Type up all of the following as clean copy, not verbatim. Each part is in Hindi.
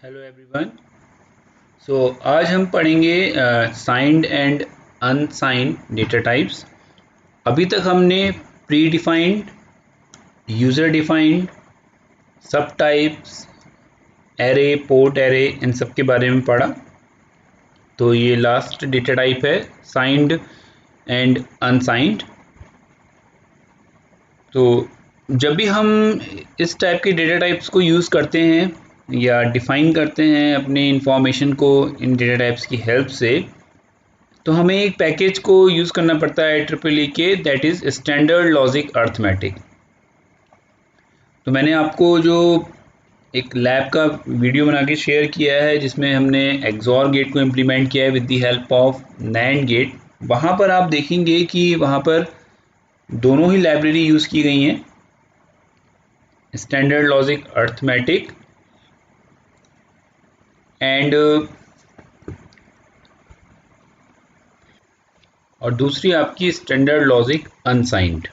Hello everyone. आज हम पढ़ेंगे signed and unsigned data types. अभी तक हमने प्री डिफाइंड, यूज़र डिफाइंड, सब टाइप्स, एरे, पोर्ट एरे, इन सब के बारे में पढ़ा। तो ये लास्ट डेटा टाइप है, साइंड एंड अनसाइंड। तो जब भी हम इस टाइप के डेटा टाइप्स को यूज़ करते हैं या डिफ़ाइन करते हैं अपने इंफॉर्मेशन को इन डेटा टाइप्स की हेल्प से, तो हमें एक पैकेज को यूज़ करना पड़ता है IEEE के, that is standard logic arithmetic. तो मैंने आपको जो एक लैब का वीडियो बना के शेयर किया है जिसमें हमने एक्सॉर गेट को इम्प्लीमेंट किया है with the help of NAND gate, वहाँ पर आप देखेंगे कि वहाँ पर दोनों ही लाइब्रेरी यूज़ की गई हैं, स्टैंडर्ड लॉजिक अर्थमेटिक एंड और दूसरी आपकी स्टैंडर्ड लॉजिक अनसाइंड।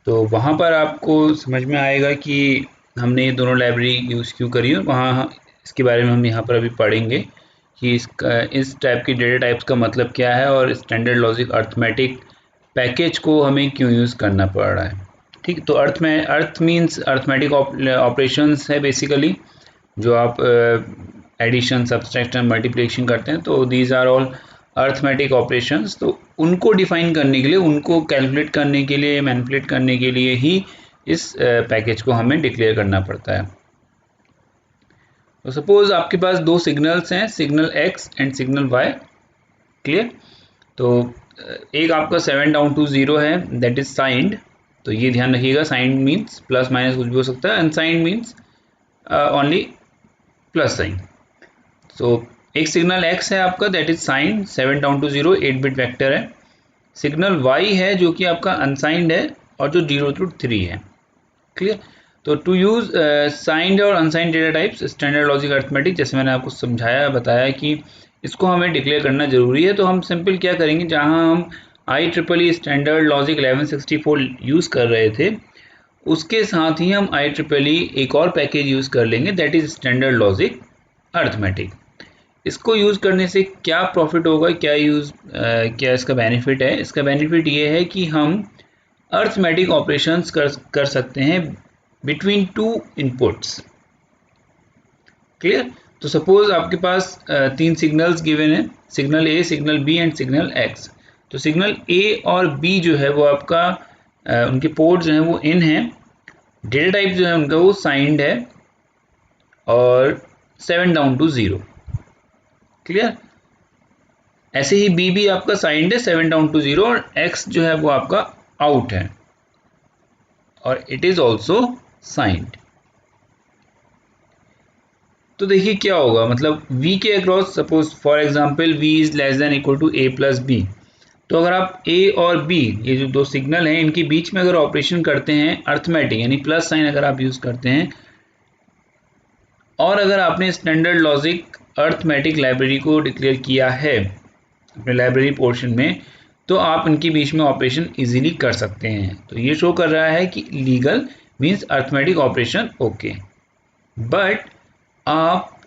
तो वहाँ पर आपको समझ में आएगा कि हमने ये दोनों लाइब्रेरी यूज़ क्यों करी है। वहाँ इसके बारे में हम यहाँ पर अभी पढ़ेंगे कि इस टाइप की डेटा टाइप्स का मतलब क्या है और स्टैंडर्ड लॉजिक अर्थमेटिक पैकेज को हमें क्यों यूज़ करना पड़ रहा है। ठीक, तो अर्थ मीन्स अर्थमेटिक ऑपरेशंस है बेसिकली, जो आप एडिशन, सब्सट्रैक्शन, मल्टीप्लिकेशन करते हैं। तो these are all arithmetic operations. तो उनको डिफाइन करने के लिए, उनको कैलकुलेट करने के लिए, मैनिपुलेट करने के लिए ही इस पैकेज को हमें डिक्लेयर करना पड़ता है। तो सपोज आपके पास दो सिग्नल्स हैं, signal x and signal y। Clear? तो एक आपका 7 डाउन टू 0 है, दैट इज साइंड। तो ये ध्यान रखिएगा, साइंड मीन्स प्लस माइनस कुछ भी हो सकता है, unsigned means only plus sign. So एक सिग्नल x है आपका, that is sign 7 down to 0, 8 bit vector है। सिग्नल y है जो कि आपका अनसाइंड है और जो 0 टू 3 है। क्लियर? तो टू यूज़ साइंड और unsigned data types standard logic arithmetic, जैसे मैंने आपको समझाया, बताया कि इसको हमें डिक्लेयर करना ज़रूरी है। तो हम सिंपल क्या करेंगे, जहाँ हम IEEE स्टैंडर्ड लॉजिक 1164 यूज़ कर रहे थे, उसके साथ ही हम IEEE एक और पैकेज यूज़ कर लेंगे, that is standard logic arithmetic. इसको यूज़ करने से क्या प्रॉफिट होगा, क्या इसका बेनिफिट है? इसका बेनिफिट ये है कि हम अर्थमेटिक ऑपरेशंस कर सकते हैं बिटवीन टू इनपुट्स। क्लियर? तो सपोज आपके पास तीन सिग्नल्स गिवन है, signal A, signal B and signal X. तो सिग्नल ए और बी जो है वो आपका उनके पोर्ट जो है वो इन है, डेटा टाइप जो है उनका वो साइंड है और 7 डाउन टू 0। क्लियर? ऐसे ही बी भी आपका साइंड है 7 डाउन टू 0 और एक्स जो है वो आपका आउट है और इट इज ऑल्सो साइंड। तो देखिए क्या होगा, मतलब v के across, suppose for example v is less than equal to a plus b। तो अगर आप a और b, ये जो दो सिग्नल हैं, इनके बीच में अगर ऑपरेशन करते हैं अर्थमेटिक, यानी प्लस साइन अगर आप यूज करते हैं, और अगर आपने स्टैंडर्ड लॉजिक अर्थमेटिक लाइब्रेरी को डिक्लेयर किया है अपने लाइब्रेरी पोर्शन में, तो आप इनके बीच में ऑपरेशन इजीली कर सकते हैं। तो ये शो कर रहा है कि legal means arithmetic operation okay. But आप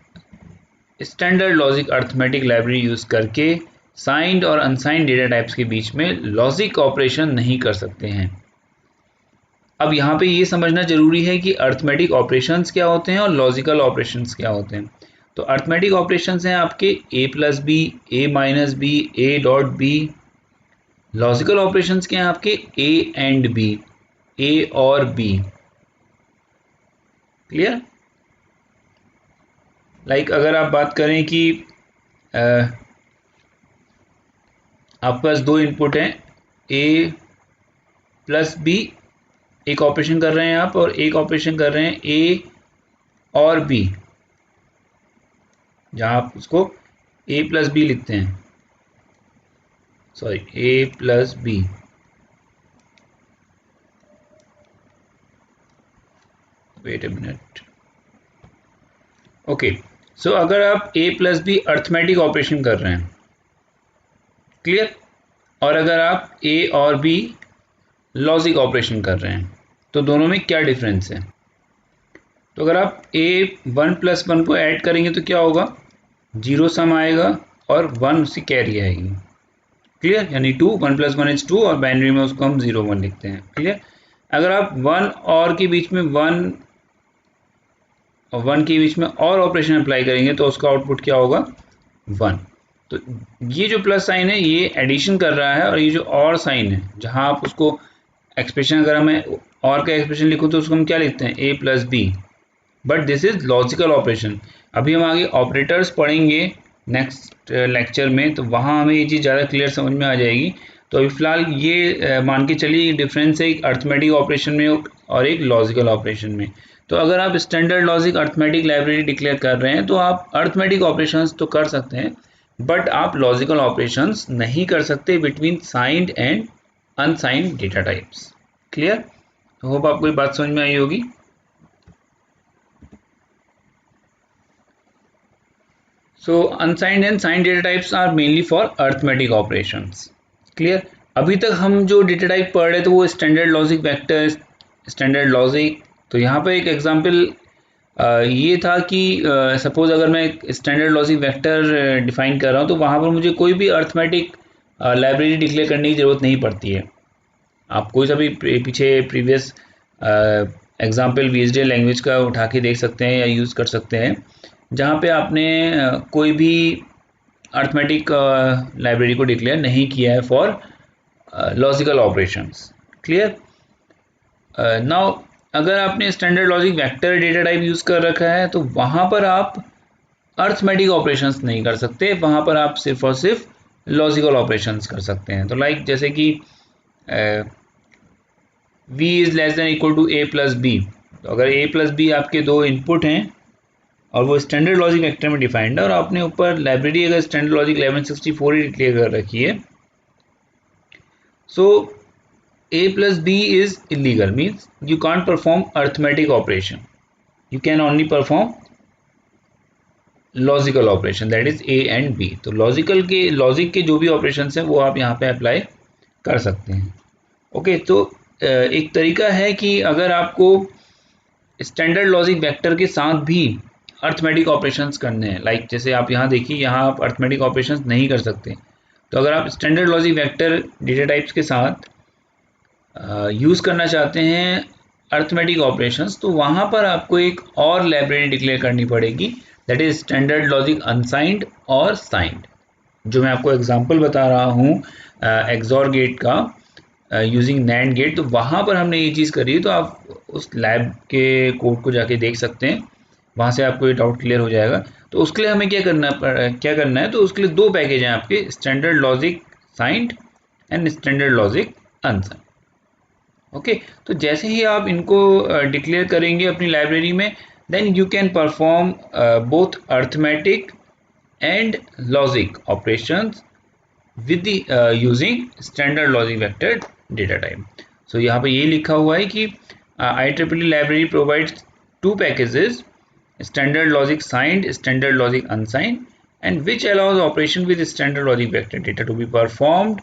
standard logic arithmetic library use करके साइंड और अनसाइंड डेटा टाइप्स के बीच में लॉजिक ऑपरेशन नहीं कर सकते हैं। अब यहाँ पे ये समझना जरूरी है कि अर्थमेटिक ऑपरेशंस क्या होते हैं और लॉजिकल ऑपरेशंस क्या होते हैं। तो अर्थमेटिक ऑपरेशंस हैं आपके a plus B, a minus B, a dot B. Logical operations क्या हैं आपके a एंड b, a और b। क्लियर? लाइक अगर आप बात करें कि आपके पास दो इनपुट हैं, a प्लस बी, एक ऑपरेशन कर रहे हैं आप, और एक ऑपरेशन कर रहे हैं a और b, जहां आप उसको a प्लस बी लिखते हैं, sorry a plus B. Wait a minute. Okay, so अगर आप a plus B arithmetic operation कर रहे हैं, क्लियर, और अगर आप a और b लॉजिक ऑपरेशन कर रहे हैं, तो दोनों में क्या डिफरेंस है? तो अगर आप A1 + 1 को ऐड करेंगे तो क्या होगा, 0 सम आएगा और 1 उसकी कैरी आएगी। क्लियर, यानी 2, 1 + 1 इज 2 और बाइनरी में उसको हम 0 1 लिखते हैं। क्लियर। अगर आप 1 और के बीच में 1 और 1 के बीच में और ऑपरेशन अप्लाई करेंगे तो उसका आउटपुट क्या होगा, 1। तो ये जो प्लस साइन है ये एडिशन कर रहा है, और ये जो और साइन है जहां आप उसको एक्सप्रेशन, अगर मैं और का एक्सप्रेशन लिखूं तो उसको हम क्या लिखते हैं, A + B, but this is logical operation. अभी हम आगे ऑपरेटर्स पढ़ेंगे नेक्स्ट लेक्चर में, तो वहाँ हमें ये चीज़ ज़्यादा क्लियर समझ में आ जाएगी। तो अभी फ़िलहाल ये मान के चलिए डिफरेंस है एक अर्थमेटिक ऑपरेशन में और एक लॉजिकल ऑपरेशन में। तो अगर आप standard logic arithmetic library declare कर रहे हैं तो आप अर्थमेटिक ऑपरेशंस तो कर सकते हैं, बट आप लॉजिकल ऑपरेशंस नहीं कर सकते between signed and unsigned data types. Clear. Hope आपको ये बात समझ में आई होगी। So unsigned and signed data types are mainly for arithmetic operations. Clear? अभी तक हम जो डेटा टाइप पढ़ रहे थे वो standard logic vector, standard logic. तो यहाँ पर एक एग्जांपल ये था कि सपोज अगर मैं स्टैंडर्ड लॉजिक वेक्टर डिफाइन कर रहा हूँ तो वहाँ पर मुझे कोई भी अर्थमेटिक लाइब्रेरी डिक्लेयर करने की ज़रूरत नहीं पड़ती है। आप कोई सा भी पीछे प्रीवियस एग्जांपल VHDL लैंग्वेज का उठा के देख सकते हैं या यूज़ कर सकते हैं, जहाँ पे आपने कोई भी अर्थमेटिक लाइब्रेरी को डिक्लेयर नहीं किया है for logical operations. Clear. Now अगर आपने standard logic vector data type use कर रखा है तो वहाँ पर आप अर्थमेटिक ऑपरेशंस नहीं कर सकते, वहाँ पर आप सिर्फ और सिर्फ लॉजिकल ऑपरेशंस कर सकते हैं। तो लाइक जैसे कि V is less than equal to A + B। तो अगर A + B आपके दो इनपुट हैं और वो स्टैंडर्ड लॉजिक वेक्टर में डिफाइंड है और आपने ऊपर लाइब्रेरी अगर स्टैंडर्ड लॉजिक 1164 ही डिक्लेयर कर रखी है, सो A + B is illegal, means you can't perform arithmetic operation, you can only perform logical operation, that is A and B। तो लॉजिक के जो भी ऑपरेशन हैं वो आप यहाँ पे अप्लाई कर सकते हैं। ओके, तो एक तरीका है कि अगर आपको स्टैंडर्ड लॉजिक वेक्टर के साथ भी अर्थमेटिक ऑपरेशंस करने हैं, लाइक जैसे आप यहाँ देखिए, यहाँ आप अर्थमेटिक ऑपरेशंस नहीं कर सकते। तो अगर आप standard logic vector data types के साथ यूज़ करना चाहते हैं अर्थमेटिक ऑपरेशंस, तो वहाँ पर आपको एक और लाइब्रेरी डिक्लेयर करनी पड़ेगी, that is standard logic unsigned और साइंड। जो मैं आपको एग्जांपल बता रहा हूँ एक्सॉर गेट का यूजिंग नैंड गेट, तो वहाँ पर हमने ये चीज़ करी है। तो आप उस लैब के कोड को जाके देख सकते हैं, वहाँ से आपको ये डाउट क्लियर हो जाएगा। तो उसके लिए हमें क्या करना है, तो उसके लिए दो पैकेज हैं आपके, standard logic signed and standard logic unsigned. Okay, तो जैसे ही आप इनको डिक्लेयर करेंगे अपनी लाइब्रेरी में, then you can perform both arithmetic and logic operations with the using standard logic vector data type। so यहाँ पे ये लिखा हुआ है कि IEEE library provides two packages, standard logic signed, standard logic unsigned, and which allows operation with standard logic vector data to be performed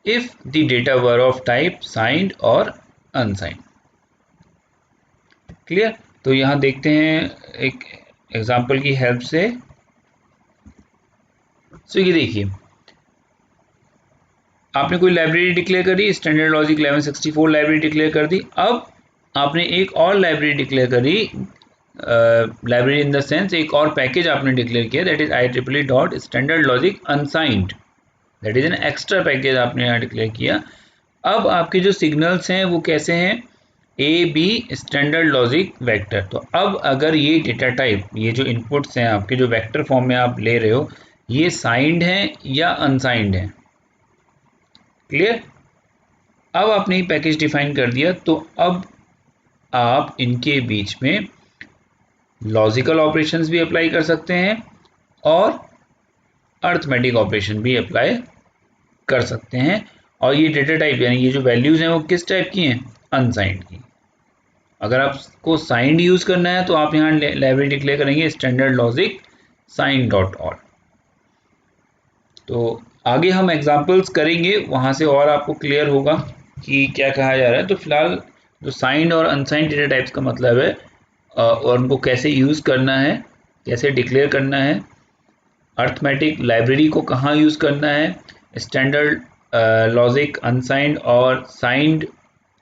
if the data were of type signed or unsigned। Clear. तो यहाँ देखते हैं एक एग्जांपल की हेल्प से। ये देखिए, आपने कोई लाइब्रेरी डिक्लेयर करी, स्टैंडर्ड लॉजिक 1164 लाइब्रेरी डिक्लेयर कर दी। अब आपने एक और लाइब्रेरी डिक्लेयर करी, लाइब्रेरी इन द सेंस एक और पैकेज आपने डिक्लेयर किया, that is IEEE dot standard logic unsigned, that is an extra package आपने यहाँ डिक्लेयर किया। अब आपके जो सिग्नल्स हैं वो कैसे हैं, AB स्टैंडर्ड लॉजिक वेक्टर। तो अब अगर ये डेटा टाइप, ये जो इनपुट्स हैं आपके जो वेक्टर फॉर्म में आप ले रहे हो, ये साइंड हैं या अनसाइंड हैं। क्लियर। अब आपने ये पैकेज डिफाइन कर दिया, तो अब आप इनके बीच में लॉजिकल ऑपरेशंस भी अप्लाई कर सकते हैं और अर्थमेटिक ऑपरेशन भी अप्लाई कर सकते हैं। और ये डेटा टाइप यानी ये जो वैल्यूज़ हैं वो किस टाइप की हैं, अनसाइंड की। अगर आपको साइंड यूज़ करना है तो आप यहाँ लाइब्रेरी डिक्लेयर करेंगे standard logic signed dot all. तो आगे हम एग्जांपल्स करेंगे, वहाँ से और आपको क्लियर होगा कि क्या कहा जा रहा है। तो फिलहाल जो साइंड और अनसाइंड डेटा टाइप्स का मतलब है, और उनको कैसे यूज़ करना है, कैसे डिक्लेयर करना है, अर्थमेटिक लाइब्रेरी को कहाँ यूज़ करना है, स्टैंडर्ड लॉजिक अनसाइंड और साइंड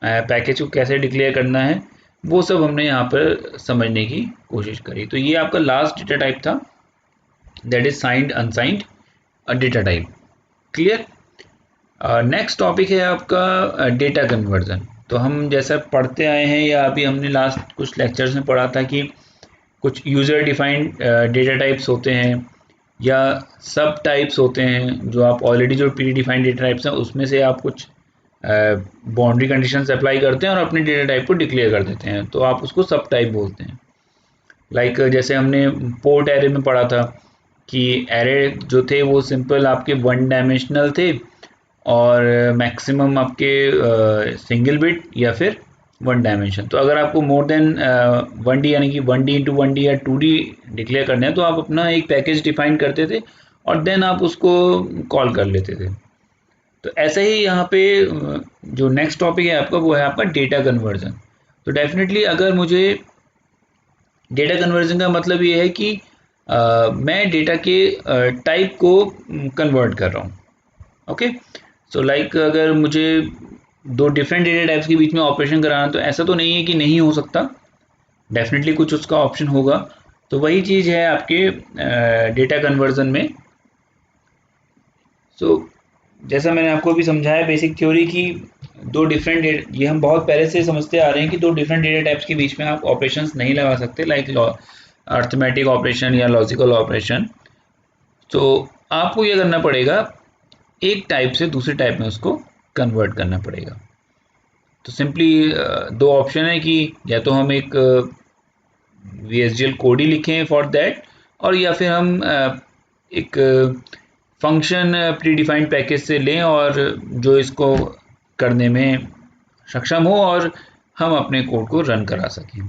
पैकेज को कैसे डिक्लेयर करना है, वो सब हमने यहाँ पर समझने की कोशिश करी। तो ये आपका लास्ट डेटा टाइप था, that is signed unsigned data type. Clear. Next topic है आपका डेटा कन्वर्जन। तो हम जैसा पढ़ते आए हैं या अभी हमने लास्ट कुछ लेक्चर्स में पढ़ा था कि कुछ यूज़र डिफाइंड डेटा टाइप्स होते हैं या सब टाइप्स होते हैं, जो आप ऑलरेडी जो प्री डिफाइंड डेटा टाइप्स हैं उसमें से आप कुछ बाउंड्री कंडीशंस अप्लाई करते हैं और अपने डेटा टाइप को डिक्लेयर कर देते हैं, तो आप उसको सब टाइप बोलते हैं। लाइक जैसे हमने पोर्ट एरे में पढ़ा था कि एरे जो थे वो सिंपल आपके वन डायमेंशनल थे और मैक्सिमम आपके सिंगल बिट या फिर वन डायमेंशन। तो अगर आपको मोर देन 1D यानी कि 1D इंटू 1D या 2D डिक्लेयर करना है तो आप अपना एक पैकेज डिफाइन करते थे और देन आप उसको कॉल कर लेते थे। तो ऐसे ही यहाँ पे जो नेक्स्ट टॉपिक है आपका वो है आपका डेटा कन्वर्जन। तो डेफिनेटली अगर मुझे डेटा कन्वर्जन का मतलब ये है कि मैं डेटा के टाइप को कन्वर्ट कर रहा हूँ। ओके, सो लाइक अगर मुझे दो डिफरेंट डेटा टाइप्स के बीच में ऑपरेशन कराना, तो ऐसा तो नहीं है कि नहीं हो सकता, डेफिनेटली कुछ उसका ऑप्शन होगा। तो वही चीज़ है आपके डेटा कन्वर्जन में। सो जैसा मैंने आपको अभी समझाया बेसिक थ्योरी की, दो डिफरेंट, ये हम बहुत पहले से समझते आ रहे हैं कि दो डिफरेंट डेटा टाइप्स के बीच में आप ऑपरेशंस नहीं लगा सकते, लाइक अर्थमेटिक ऑपरेशन या लॉजिकल ऑपरेशन। तो आपको ये करना पड़ेगा, एक टाइप से दूसरे टाइप में उसको कन्वर्ट करना पड़ेगा। तो सिंपली दो ऑप्शन है कि या तो हम एक VHDL कोड ही लिखें फॉर दैट, और या फिर हम एक फंक्शन प्री डिफाइंड पैकेज से लें और जो इसको करने में सक्षम हो और हम अपने कोड को रन करा सकें।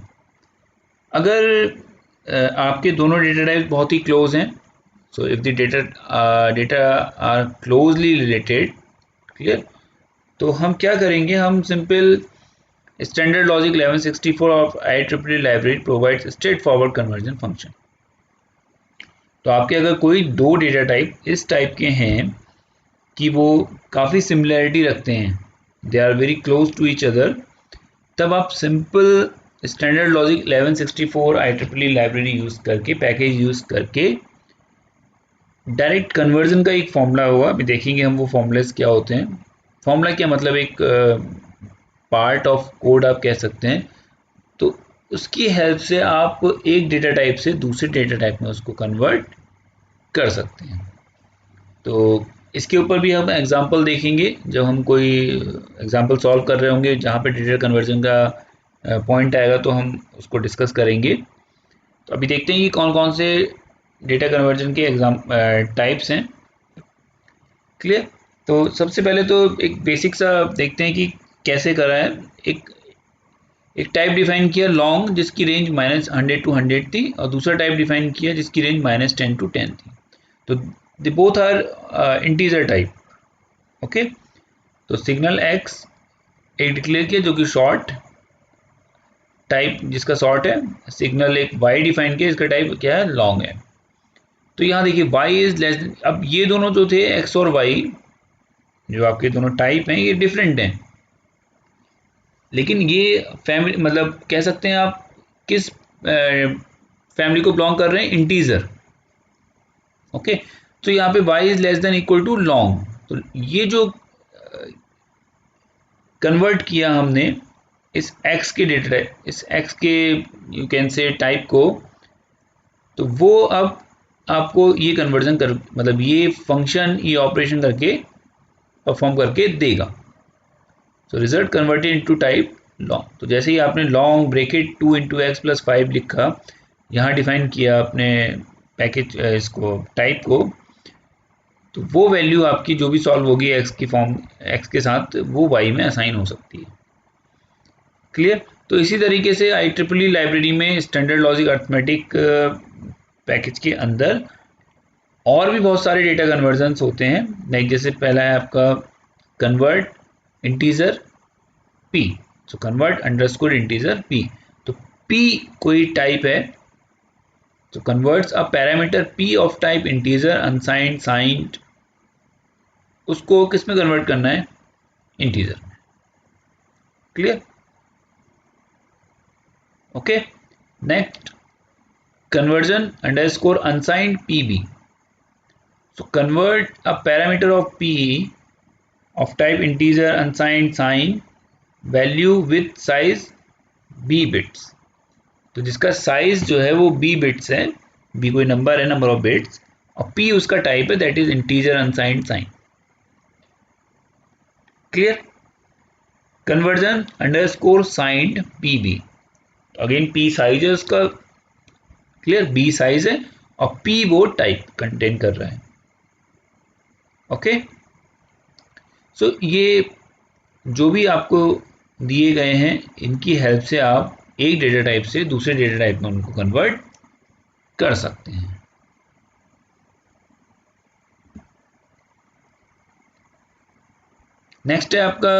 अगर आपके दोनों डेटा टाइप बहुत ही क्लोज हैं, so if the data are closely related, clear, तो हम क्या करेंगे, हम simple standard logic 1164 of IEEE library provides straightforward conversion function. तो आपके अगर कोई दो डेटा टाइप इस टाइप के हैं कि वो काफ़ी सिमिलैरिटी रखते हैं, they are very close to each other, तब आप simple standard logic 1164 IEEE library use करके, पैकेज यूज़ करके डायरेक्ट कन्वर्जन का एक फॉर्मूला होगा, अभी देखेंगे हम वो फॉर्मूलाज क्या होते हैं। फॉर्मूला क्या मतलब, एक पार्ट ऑफ कोड आप कह सकते हैं। तो उसकी हेल्प से आप एक डेटा टाइप से दूसरे डेटा टाइप में उसको कन्वर्ट कर सकते हैं। तो इसके ऊपर भी हम एग्जांपल देखेंगे, जब हम कोई एग्जांपल सॉल्व कर रहे होंगे जहाँ पे डेटा कन्वर्जन का पॉइंट आएगा तो हम उसको डिस्कस करेंगे। तो अभी देखते हैं कि कौन कौन से डेटा कन्वर्जन के टाइप्स हैं। क्लियर। तो सबसे पहले तो एक बेसिक सा देखते हैं कि कैसे करा है। एक टाइप डिफाइन किया लॉन्ग, जिसकी रेंज -100 to 100 थी, और दूसरा टाइप डिफाइन किया जिसकी रेंज -10 to 10 थी। तो they both are integer type. Okay, तो सिग्नल एक्स एक डिक्लेयर किया जो कि शॉर्ट टाइप, जिसका शॉर्ट है। सिग्नल एक वाई डिफाइन किया, इसका टाइप क्या है, लॉन्ग है। तो यहाँ देखिए वाई इज लेस, अब ये दोनों जो थे एक्स और वाई, जो आपके दोनों टाइप हैं, ये डिफरेंट हैं, लेकिन ये फैमिली, मतलब कह सकते हैं आप किस फैमिली को बिलोंग कर रहे हैं, इंटीजर। ओके, तो यहाँ पे y is less than equal to long. तो ये जो कन्वर्ट किया हमने इस x के डेटा, इस x के यू कैन से टाइप को, तो वो अब आपको ये कन्वर्जन कर, मतलब ये फंक्शन ये ऑपरेशन करके परफॉर्म करके देगा। So result converted into type long. तो जैसे ही आपने long bracket 2 into x plus 5 लिखा, यहाँ डिफाइन किया अपने पैकेज इसको टाइप को, तो वो वैल्यू आपकी जो भी सॉल्व होगी एक्स की फॉर्म, एक्स के साथ, वो वाई में असाइन हो सकती है। क्लियर। तो इसी तरीके से IEEE लाइब्रेरी में स्टैंडर्ड लॉजिक अर्थमेटिक पैकेज के अंदर और भी बहुत सारे डेटा कन्वर्जन्स होते हैं। लाइक जैसे पहला है आपका convert integer p, so convert underscore integer p। तो p कोई टाइप है तो converts a parameter p of type integer unsigned signed, उसको किस में कन्वर्ट करना है, इंटीजर में। Clear? Okay, next conversion underscore unsigned pb. So convert a parameter of p of type integer unsigned sign value with size b bits. तो जिसका साइज जो है वो b बिट्स है, b कोई नंबर है, नंबर ऑफ बिट्स, और p उसका टाइप है, that is integer unsigned sign. Clear? Conversion underscore signed pb, again p size है उसका, क्लियर, b साइज है और p वो टाइप कंटेन कर रहा है। ओके, सो ये जो भी आपको दिए गए हैं इनकी हेल्प से आप एक डेटा टाइप से दूसरे डेटा टाइप में उनको कन्वर्ट कर सकते हैं। नेक्स्ट है आपका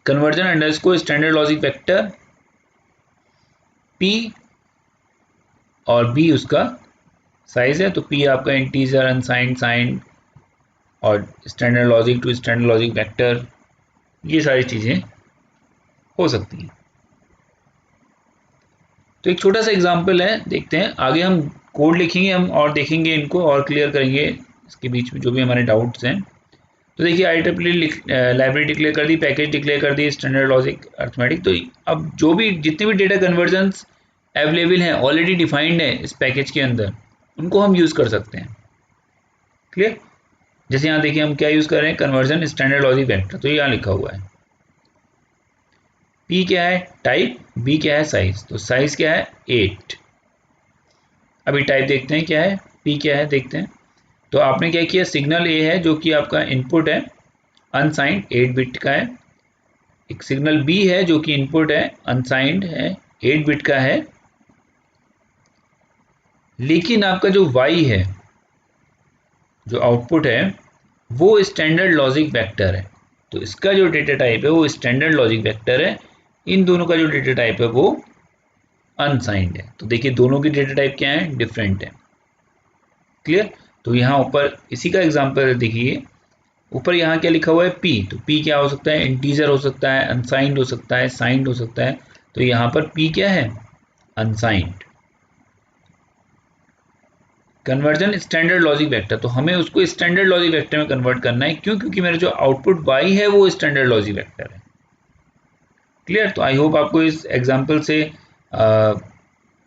conversion underscore standard logic vector, p और b उसका साइज है, तो p आपका इंटीजर अनसाइंड साइन और standard logic to standard logic vector, ये सारी चीजें हो सकती हैं। तो एक छोटा सा एग्जांपल है, देखते हैं। आगे हम कोड लिखेंगे हम और देखेंगे इनको और क्लियर करेंगे इसके बीच में जो भी हमारे डाउट्स हैं। तो देखिए IEEE लाइब्रेरी डिक्लेयर कर दी, पैकेज डिक्लेयर कर दी, स्टैंडर्ड लॉजिक अर्थमेटिक। तो अब जो भी जितने भी डेटा कन्वर्जन्स अवेलेबल हैं ऑलरेडी डिफाइंड है इस पैकेज के अंदर, उनको हम यूज़ कर सकते हैं। क्लियर? जैसे यहाँ देखिए हम क्या यूज़ कर रहे हैं, कन्वर्जन स्टैंडर्ड लॉजिक वेक्टर, तो यहाँ लिखा हुआ है P क्या है टाइप, B क्या है साइज, तो साइज क्या है 8। अभी टाइप देखते हैं क्या है, P क्या है देखते हैं। तो आपने क्या किया, सिग्नल A है जो कि आपका इनपुट है, अनसाइंड 8 बिट का है। एक सिग्नल B है जो कि इनपुट है, अनसाइंड है, 8 बिट का है। लेकिन आपका जो Y है, जो आउटपुट है, वो स्टैंडर्ड लॉजिक वेक्टर है। तो इसका जो डेटा टाइप है वो स्टैंडर्ड लॉजिक वेक्टर है, इन दोनों का जो डेटा टाइप है वो अनसाइंड है। तो देखिए दोनों की डेटा टाइप क्या है, डिफरेंट है। क्लियर? तो यहाँ ऊपर इसी का एग्जांपल देखिए, ऊपर यहाँ क्या लिखा हुआ है P, तो P क्या हो सकता है, इंटीजर हो सकता है, अनसाइंड हो सकता है, साइंड हो सकता है। तो यहाँ पर P क्या है, unsigned. Conversion standard logic vector, तो हमें उसको स्टैंडर्ड लॉजिक वेक्टर में कन्वर्ट करना है, क्यों, क्योंकि मेरा जो आउटपुट Y है वो स्टैंडर्ड लॉजिक वेक्टर है। क्लियर? तो आई होप आपको इस एग्जांपल से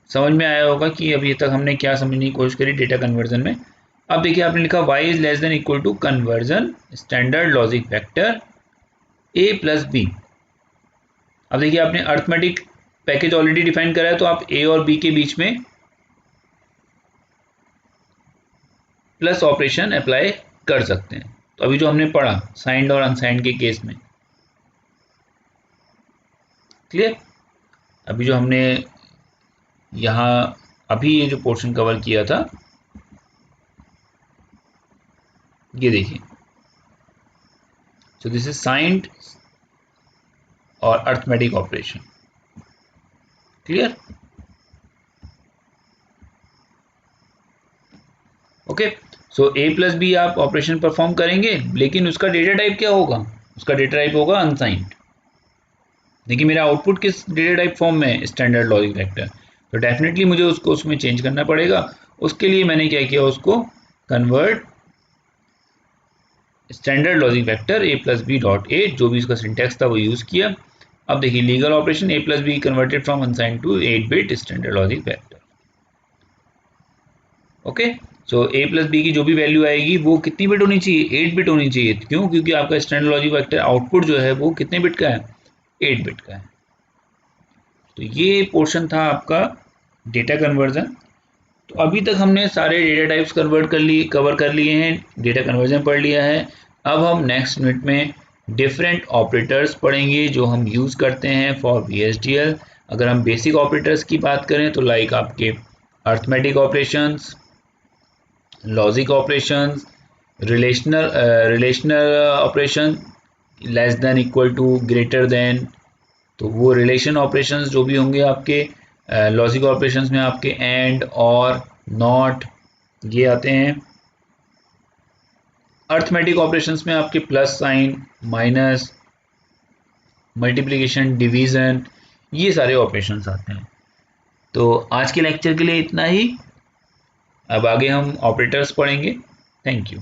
समझ में आया होगा कि अभी तक हमने क्या समझने की कोशिश करी डेटा कन्वर्जन में। अब देखिए आपने लिखा y is less than equal to conversion standard logic vector a plus b। अब देखिए आपने अर्थमेटिक पैकेज ऑलरेडी डिफाइन करा है, तो आप a और b के बीच में प्लस ऑपरेशन अप्लाई कर सकते हैं। तो अभी जो हमने पढ़ा साइंड और अनसाइंड के केस में, क्लियर? अभी जो हमने यहाँ अभी ये जो पोर्शन कवर किया था, ये देखिए, सो दिस इज साइंड और arithmetic operation. Clear? Okay, so a plus B आप ऑपरेशन परफॉर्म करेंगे, लेकिन उसका डेटा टाइप क्या होगा, उसका डेटा टाइप होगा अनसाइंड। देखिए मेरा आउटपुट किस डेटा टाइप फॉर्म में है, स्टैंडर्ड लॉजिक वेक्टर, तो डेफिनेटली मुझे उसको उसमें चेंज करना पड़ेगा। उसके लिए मैंने क्या किया, उसको convert standard logic vector a plus B dot A, जो भी उसका सिंटैक्स था वो यूज़ किया। अब देखिए legal operation a plus B converted from unsigned to 8 bit standard logic vector. Okay, so a plus B की जो भी वैल्यू आएगी वो कितनी बिट होनी चाहिए, 8 बिट होनी चाहिए। क्यों? क्योंकि आपका स्टैंडर्ड लॉजिक वेक्टर आउटपुट जो है वो कितने बिट का है, 8 बिट का है। तो ये पोर्शन था आपका डेटा कन्वर्जन। तो अभी तक हमने सारे डेटा टाइप्स कवर कर लिए हैं, डेटा कन्वर्जन पढ़ लिया है। अब हम नेक्स्ट यूनिट में डिफरेंट ऑपरेटर्स पढ़ेंगे जो हम यूज़ करते हैं फॉर VHDL। अगर हम बेसिक ऑपरेटर्स की बात करें तो लाइक आपके arithmetic operations, logic operations, relational operation, less than equal to greater than, तो वो रिलेशन ऑपरेशंस जो भी होंगे आपके लॉजिक ऑपरेशंस में आपके एंड और नॉट ये आते हैं। अर्थमेटिक ऑपरेशंस में आपके plus sign, minus, multiplication, division, ये सारे ऑपरेशंस आते हैं। तो आज के लेक्चर के लिए इतना ही। अब आगे हम ऑपरेटर्स पढ़ेंगे। Thank you.